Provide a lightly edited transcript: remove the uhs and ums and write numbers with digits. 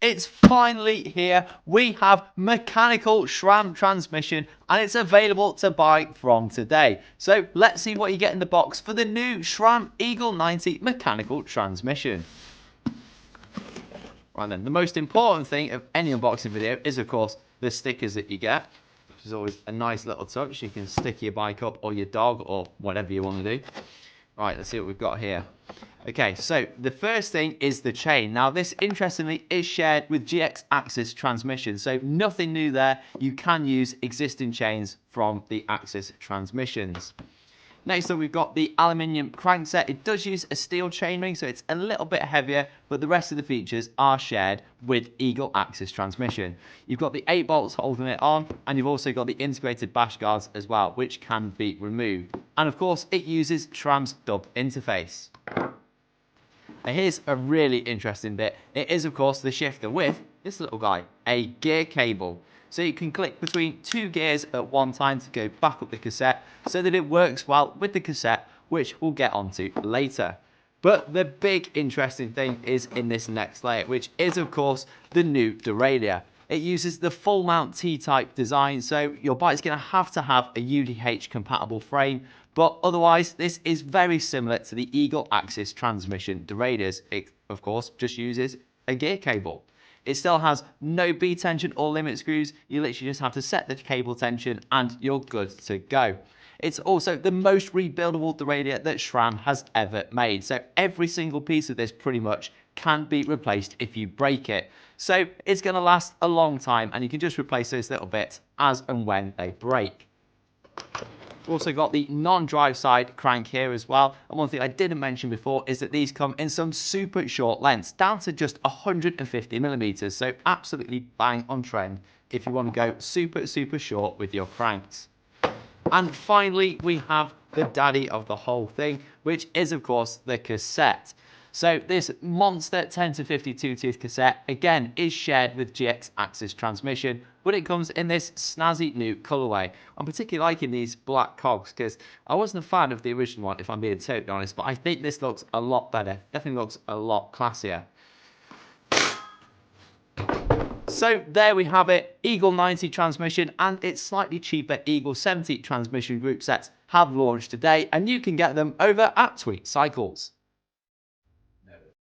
it's finally here. We have mechanical SRAM transmission and it's available to buy from today. So let's see what you get in the box for the new SRAM Eagle 90 mechanical transmission. Right then, the most important thing of any unboxing video is of course the stickers that you get, which is always a nice little touch. You can stick your bike up or your dog or whatever you want to do. Right, let's see what we've got here. Okay, so the first thing is the chain. Now this, interestingly, is shared with GX Axis transmission, so nothing new there. You can use existing chains from the Axis transmissions. Next up, we've got the aluminium crankset. It does use a steel chainring, so it's a little bit heavier, but the rest of the features are shared with Eagle Axis transmission. You've got the 8 bolts holding it on, and you've also got the integrated bash guards as well, which can be removed. And of course, it uses SRAM's dub interface. Now here's a really interesting bit. It is of course the shifter with this little guy, a gear cable. So you can click between 2 gears at one time to go back up the cassette so that it works well with the cassette, which we'll get onto later. But the big interesting thing is in this next layer, which is of course the new derailleur. It uses the full mount T-type design, so your bike's going to have a UDH compatible frame, but otherwise this is very similar to the Eagle Axis transmission derailleurs. It of course just uses a gear cable. It still has no B tension or limit screws. You literally just have to set the cable tension and you're good to go. It's also the most rebuildable derailleur that SRAM has ever made. So every single piece of this pretty much can be replaced if you break it. So it's going to last a long time and you can just replace those little bits as and when they break. We've also got the non-drive side crank here as well. And one thing I didn't mention before is that these come in some super short lengths, down to just 150 millimeters. So absolutely bang on trend if you want to go super short with your cranks. And finally, we have the daddy of the whole thing, which is of course the cassette. So this monster 10 to 52 tooth cassette again is shared with GX Axis transmission, but it comes in this snazzy new colorway. I'm particularly liking these black cogs because I wasn't a fan of the original one, if I'm being totally honest, but I think this looks a lot better. Definitely looks a lot classier. So there we have it, Eagle 90 transmission and its slightly cheaper Eagle 70 transmission group sets have launched today and you can get them over at Tweeks Cycles.